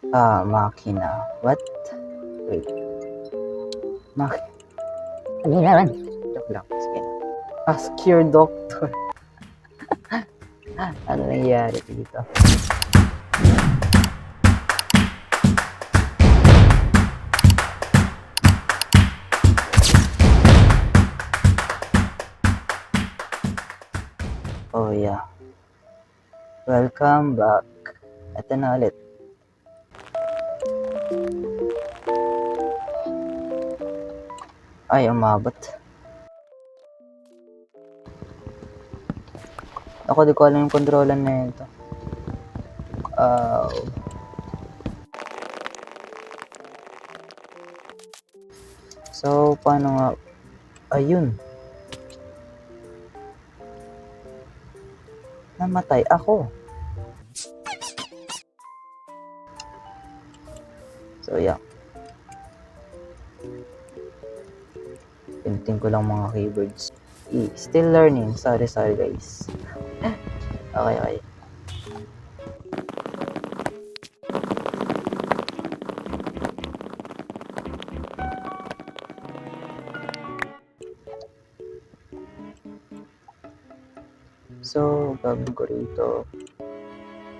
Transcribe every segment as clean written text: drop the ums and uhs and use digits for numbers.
Makina. What? Wait. Makina. Hindi naman. Joke lang. Sige na. Ask your doctor. Ano nangyayari dito? Oh yeah. Welcome back. Ito na ulit. Ay, umabot. Ako, di ko alam yung kontrolan na ito. So, paano nga? Ayun. Namatay ako. So, yeah. Pinting ko lang mga keywords. Still learning. Sorry guys. Okay. So, gagawin ko rito.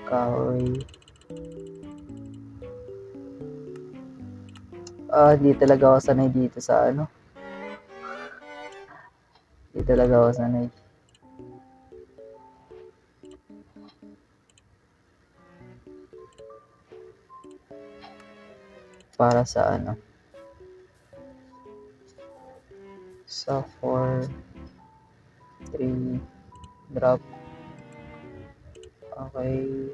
Kahoy. Di talaga ako sanay dito sa ano. Di talaga ako sanay. Para sa ano. Sa 4, 3, drop. Okay.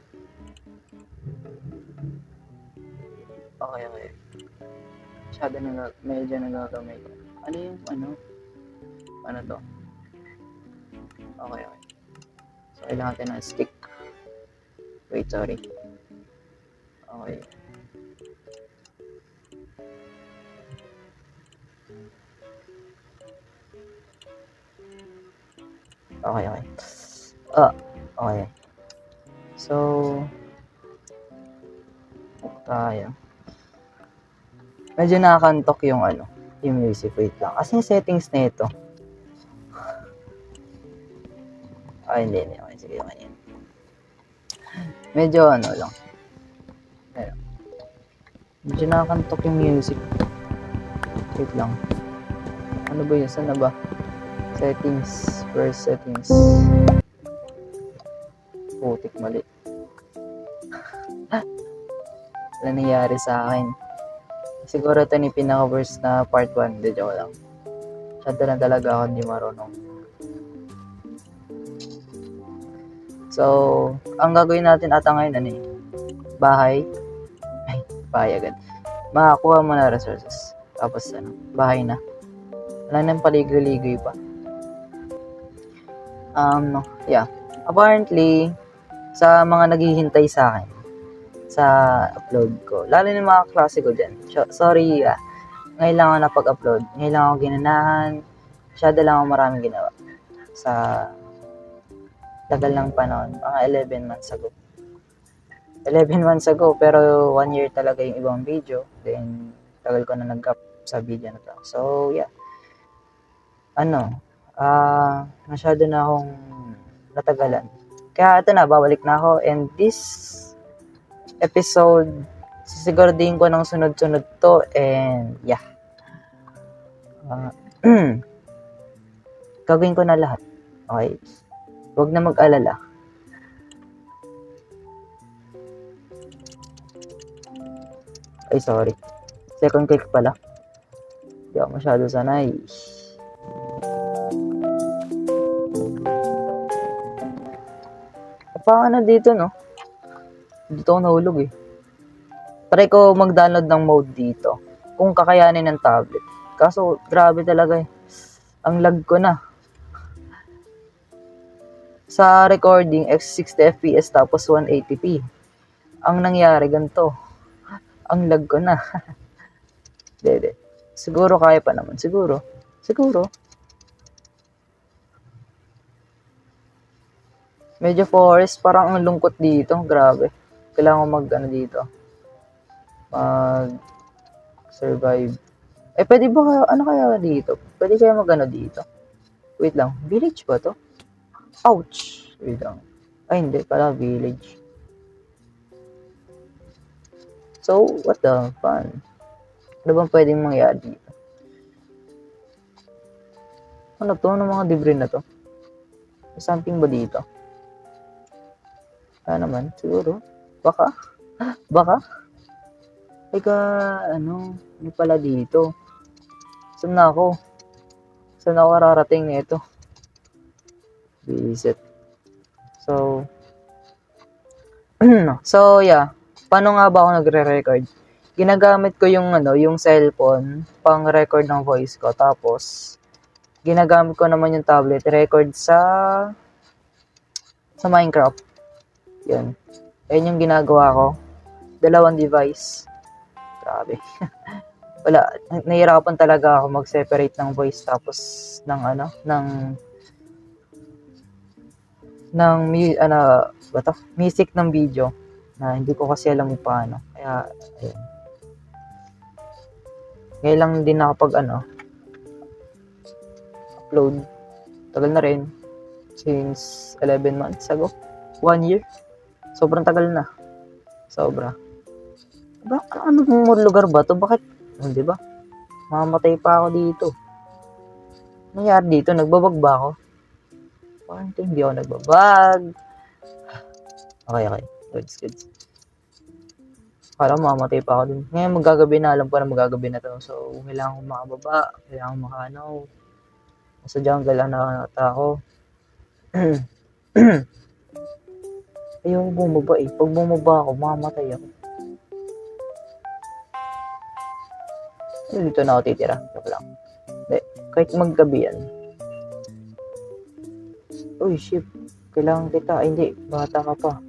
Medyo nagagamay ko. Ano yung ano? Ano to? Okay. So, kailangan natin ng stick. Wait, sorry. Okay. Okay. Okay. So, tayo. Medyo nakakantok yung ano, yung music. Wait lang. Kasi yung settings na ito. Hindi. Okay, sige, okay. Medyo ano lang. Ayun. Medyo nakakantok yung music. Wait lang. Ano ba yun? Saan na ba? Settings. First settings. Putik, mali. Wala nangyari sa akin. Siguro ito yung pinaka-worst na part 1. Hindi, joke lang. Masyado na talaga ako hindi marunong. So, ang gagawin natin ata ngayon, ano bahay. Bahay agad. Makakuha mo na resources. Tapos, bahay na. Wala nang paligoy-ligoy pa. Yeah. Apparently, sa mga naghihintay sa akin, sa upload ko, lalo na mga klase ko dyan. Sorry, ngayon lang ako napag-upload. Ngayon lang ako ginanahan. Masyado lang ako maraming ginawa. Sa tagal ng panahon, mga 11 months ago. 11 months ago, pero 1 year talaga yung ibang video. Then, tagal ko na nag-up sa video na to. So, yeah. Masyado na akong natagalan. Kaya ito na, babalik na ako. And this episode, sisiguraduhin ko ng sunod-sunod to. And, yeah. Gagawin ko na lahat. Okay? Huwag na mag-alala. Ay, sorry. Second click pala. Hindi ako masyado sanay. Paano dito, no? Dito ako nahulog eh. Try ko mag-download ng mode dito. Kung kakayanin ng tablet. Kaso, grabe talaga eh. Ang lag ko na. Sa recording, 60 FPS tapos 180p. Ang nangyari, ganito. Ang lag ko na. Dede. Siguro kaya pa naman. Siguro. Medyo forest. Parang ang lungkot dito. Grabe. Kailangan ko dito. mag-survive. Pwede ba, ano kaya dito? Pwede kaya mag-ano dito? Wait lang, village ba to? Ouch! Wait lang. Ay, hindi pala, village. So, what the fun? Ano bang pwedeng mangyari dito? Ano to? Ano mga debris na to? May something ba dito? Naman, siguro. Baka? Baka? Teka, ano pala dito? Saan na ako? Saan ako rarating nito? Visit. So, so yeah. Paano nga ba ako nagre-record? Ginagamit ko yung yung cellphone pang record ng voice ko. Tapos ginagamit ko naman yung tablet record sa Minecraft. 'Yun. Ayun yung ginagawa ko. Dalawang device. Grabe. Wala, nahihirapan talaga ako mag-separate ng voice tapos ng music ng video na hindi ko kasi alam kung paano. Kaya ayun. Ngayon lang din nakapag upload. Tagal na rin. Since 11 months ago. 1 year. Sobrang tagal na. Sobra. Ano lugar ba to? Bakit? Di ba? Mamatay pa ako dito. Nangyari dito? Nagbabag ba ako? Parang hindi ako nagbabag. Okay. Goods. Parang mamatay pa ako dun. Ngayon magagabi na. Alam ko na magagabi na to. So, kailangan kong makababa. Kailangan kong makanaw. Sa jungle lang nakakata ako. Ayoko bumaba eh. Pag bumaba ako, mamatay ako. Dito na ako titira. Joke lang. Hindi. Kahit maggabi yan. Uy, shit. Kailangan kita. Ay, hindi. Bata ka pa.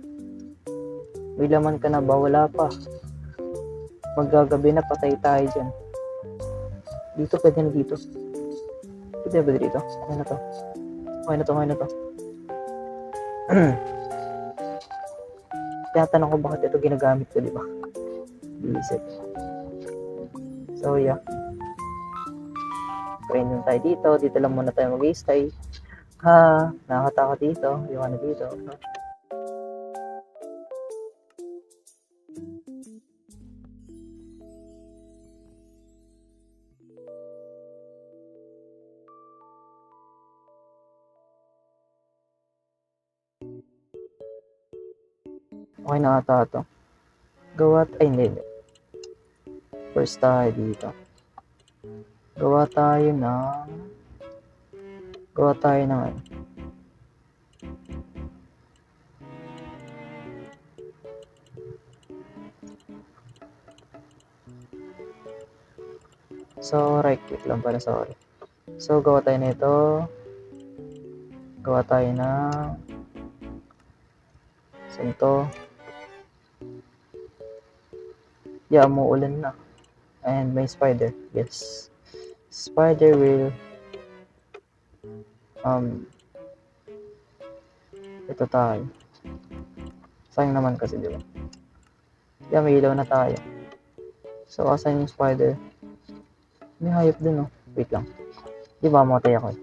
May laman ka na ba? Wala pa. Maggagabi na. Patay tayo dyan. Dito, pwede na dito. Pwede ba dito? Okay na to. Tinatanong ko bakit ito ginagamit ko, di ba? Visit. So, yeah. Train lang tayo dito. Dito lang muna tayo mag-stay. Nakakatakot dito. Yung dito. Okay na ata ito. Hindi. First tayo dito. Gawa tayo ng So, right click lang pala, sorry. So, gawa tayo nito. Gawa tayo ng saan to? Yeah, umuulan na. And may spider. Yes. Spider will ito tayo. Sayang naman kasi, di ba? Yeah, may ilaw na tayo. So, asan yung spider? May hayop dun, oh. Wait lang. Di ba, matay ako eh.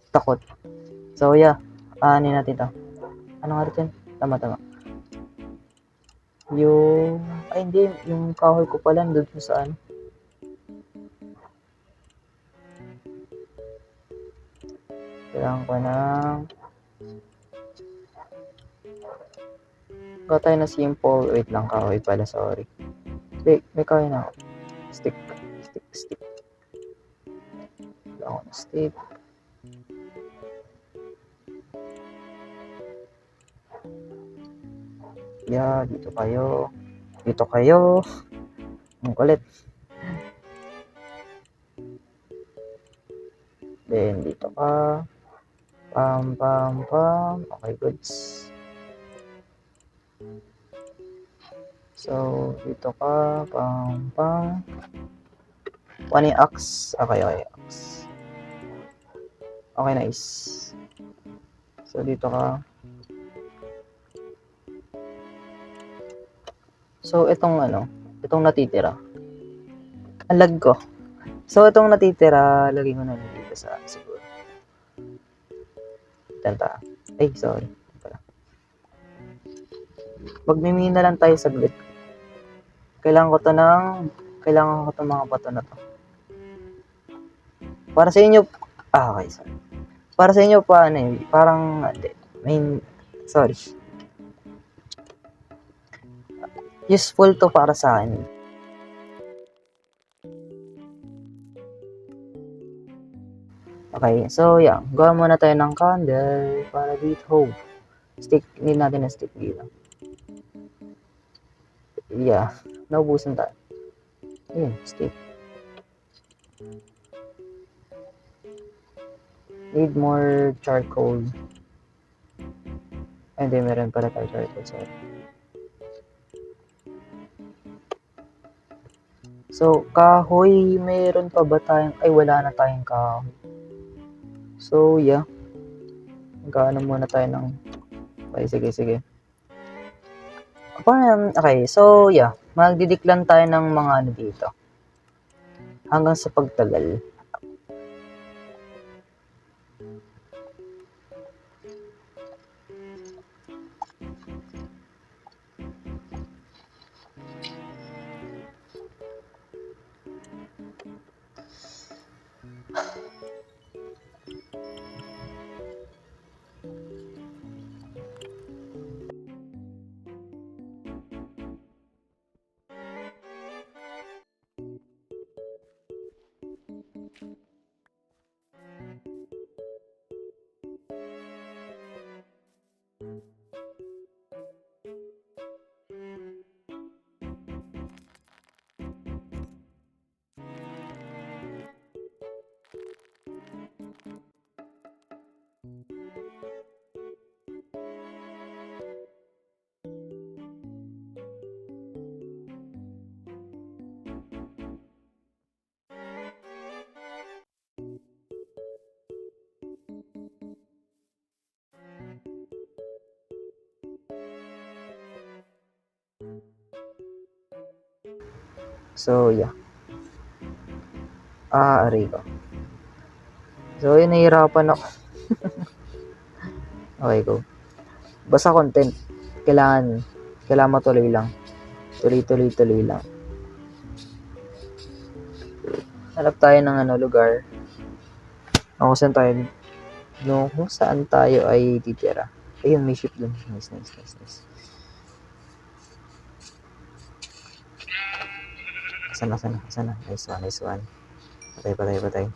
Takot. So, yeah. Aanin natin to. Ano nga rin? Tama. Hindi. Yung kahoy ko pala doon sa Kailangan ko ng gawa tayo na simple. Wait lang, kahoy pala, sorry. Wait, may kahoy na ako. Stick. Kailangan ko na stick. Yeah, dito kayo. Ang kulit. Then, dito ka. Pam. Okay, goods. So, dito ka. Pam. One yung axe. Okay, axe. Okay, nice. So, dito ka. So, itong natitira. Ang lag ko. So, itong natitira, lagay ko na lang dito sa siguro. Tenta. Ay, sorry. Magmimina lang tayo saglit. Kailangan ko itong mga bato na to. Para sa inyo, okay, sorry. Para sa inyo pa, parang, sorry. Useful to para sa akin. Okay, so yeah, gawa muna tayo ng candle para dito. Stick, need natin na stick dito. Yeah, naubusan tayo. Ayun, stick. Need more charcoal. Ay, hindi, meron pala tayo charcoal, sorry. So, kahoy, meron pa ba tayong, ay wala na tayong kahoy. So, yeah. Gaano muna tayo ng, okay, sige. Okay, so, yeah. Magdidiklan tayo ng mga dito. Hanggang sa pagtagal. So, yeah. Aray ko. So, yun, nahihirapan ako. Okay, go. Basta content. Kailangan matuloy lang. Tuloy lang. Hanap tayo ng lugar. Kung saan tayo ay titira. Ayun, may ship dun. Nice. Sana. Nice one. Patay.